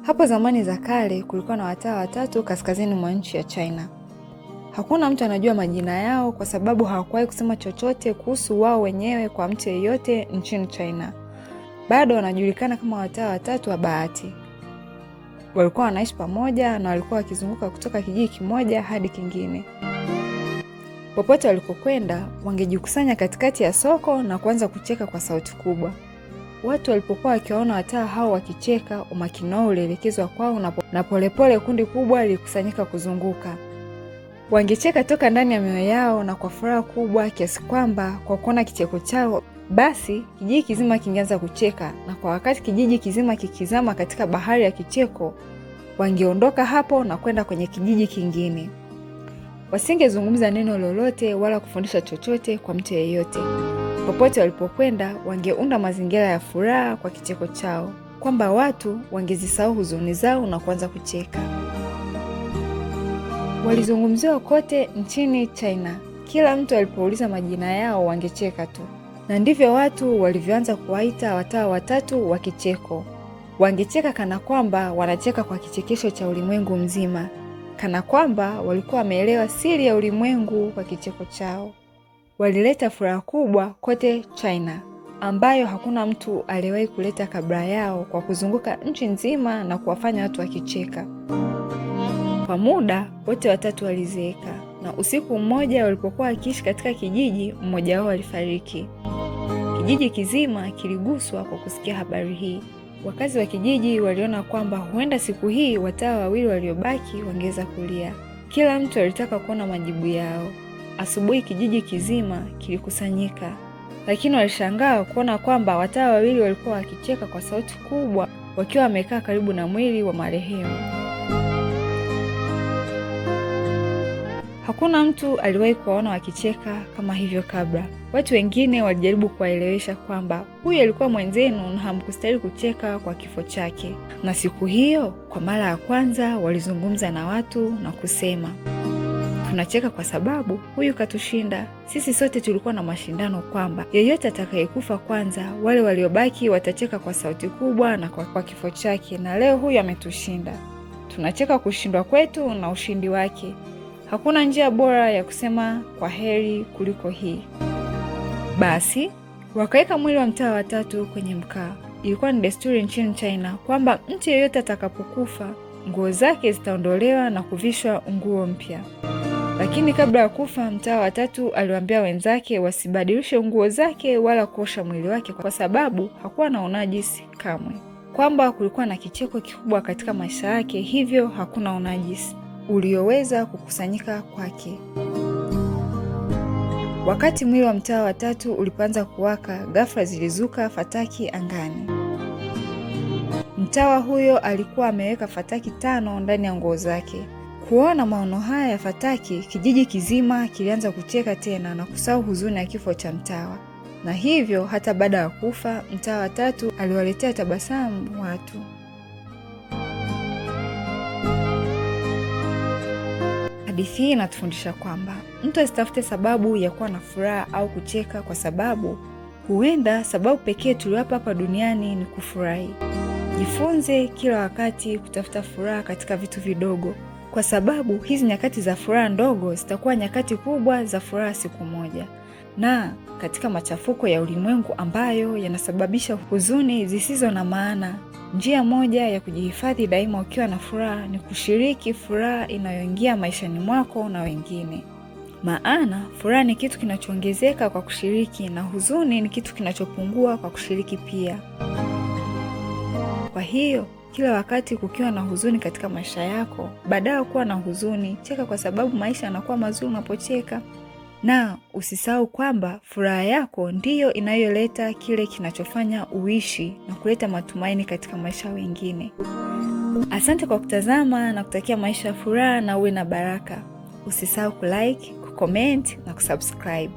Hapo zamani za kale kulikuwa na watawa watatu kaskazini mwa nchi ya China. Hakuna mtu anajua majina yao kwa sababu hawakuwahi kusema chochote kuhusu wao wenyewe kwa mtu yeyote nchini China. Bado wanajulikana kama watawa watatu wa bahati. Walikuwa wanaishi pamoja na walikuwa wakizunguka kutoka kijiji kimoja hadi kingine. Popote walikokwenda, wangejikusanya katikati ya soko na kuanza kucheka kwa sauti kubwa. Watu walipokuwa wakiwaona watawa hao wakicheka, umakini wao ulielekezwa kwao na polepole kundi kubwa lilikusanyika kuzunguka. Wangecheka toka ndani ya mioyo yao na kwa furaha kubwa kiasi kwamba kwa kuona kicheko chao, basi kijiji kizima kingeanza kucheka, na kwa wakati kijiji kizima kikizama katika bahari ya kicheko, wangeondoka hapo na kwenda kwenye kijiji kingine. Wasingezungumza neno lolote wala kufundisha chochote kwa mtu yeyote. Popote walipokwenda, wangeunda mazingira ya furaha kwa kicheko chao, kwamba watu wangezisahau huzuni zao na kuanza kucheka. Walizungumziwa kote nchini China. Kila mtu alipouliza majina yao wangecheka tu. Na ndivyo watu walivyoanza kuwaita watawa watatu wa kicheko. Wangecheka kana kwamba wanacheka kwa kichekesho cha ulimwengu mzima, kana kwamba walikuwa wameelewa siri ya ulimwengu kwa kicheko chao. Walileta furaha kubwa kote China, ambayo hakuna mtu aliyewahi kuleta kabla yao, kwa kuzunguka nchi nzima na kuwafanya watu wakicheka. Kwa muda wote watatu walizeeka, na usiku mmoja walipokuwa wakiishi katika kijiji, mmoja wao alifariki. Kijiji kizima kiliguswa kwa kusikia habari hii. Wakazi wa kijiji waliona kwamba huenda siku hii watawa wawili waliobaki wangeweza kulia. Kila mtu alitaka kuona majibu yao. Asubuhi kijiji kizima kilikusanyika, lakini walishangaa kuona kwamba watawa wawili walikuwa wakicheka kwa sauti kubwa wakiwa wamekaa karibu na mwili wa marehemu. Hakuna mtu aliwahi kuwaona wakicheka kama hivyo kabla. Watu wengine walijaribu kuwaelewesha kwamba huyu alikuwa mwenzenu na hamkustahili kucheka kwa kifo chake. Na siku hiyo kwa mara ya kwanza walizungumza na watu na kusema, tunacheka kwa sababu huyu katushinda. Sisi sote tulikuwa na mashindano kwamba yeyote atakayekufa kwanza, wale waliobaki watacheka kwa sauti kubwa na kwa kifo chake, na leo huyu ametushinda. Tunacheka kushindwa kwetu na ushindi wake. Hakuna njia bora ya kusema kwa heri kuliko hii. Basi wakaweka mwili wa mtawa watatu kwenye mkaa. Ilikuwa ni desturi nchini China kwamba mtu yeyote atakapokufa, nguo zake zitaondolewa na kuvishwa nguo mpya. Lakini kabla ya kufa, mtawa watatu aliwaambia wenzake wasibadilishe nguo zake wala kuosha mwili wake, kwa sababu hakuwa na unajisi kamwe, kwamba kulikuwa na kicheko kikubwa katika maisha yake, hivyo hakuna unajisi ulioweza kukusanyika kwake. Wakati mwili wa mtawa watatu ulipoanza kuwaka, ghafla zilizuka fataki angani. Mtawa huyo alikuwa ameweka fataki 5 ndani ya nguo zake. Kuona maono haya ya fataki, kijiji kizima kilianza kucheka tena na kusahau huzuni ya kifo cha mtawa. Na hivyo hata baada ya kufa, mtawa watatu aliwaletea tabasamu watu. Hadithi hii inatufundisha kwamba mtu asitafute sababu ya kuwa na furaha au kucheka, kwa sababu huenda sababu pekee tuliwapa hapa duniani ni kufurahi. Jifunze kila wakati kutafuta furaha katika vitu vidogo, kwa sababu hizi nyakati za furaha ndogo zitakuwa nyakati kubwa za furaha siku moja. Na katika machafuko ya ulimwengu ambayo yanasababisha huzuni zisizo na maana, njia moja ya kujihifadhi daima ukiwa na furaha ni kushiriki furaha inayoingia maishani mwako na wengine. Maana furaha ni kitu kinachoongezeka kwa kushiriki, na huzuni ni kitu kinachopungua kwa kushiriki pia. Kwa hiyo kila wakati kukiwa na huzuni katika maisha yako, badala kuwa na huzuni, cheka, kwa sababu maisha yanakuwa mazuri unapocheka. Na usisahau kwamba furaha yako ndiyo inayoleta kile kinachofanya uishi na kuleta matumaini katika maisha wengine. Asante kwa kutazama na kutakia maisha ya furaha na uwe na baraka. Usisahau kulike, kucomment na kusubscribe.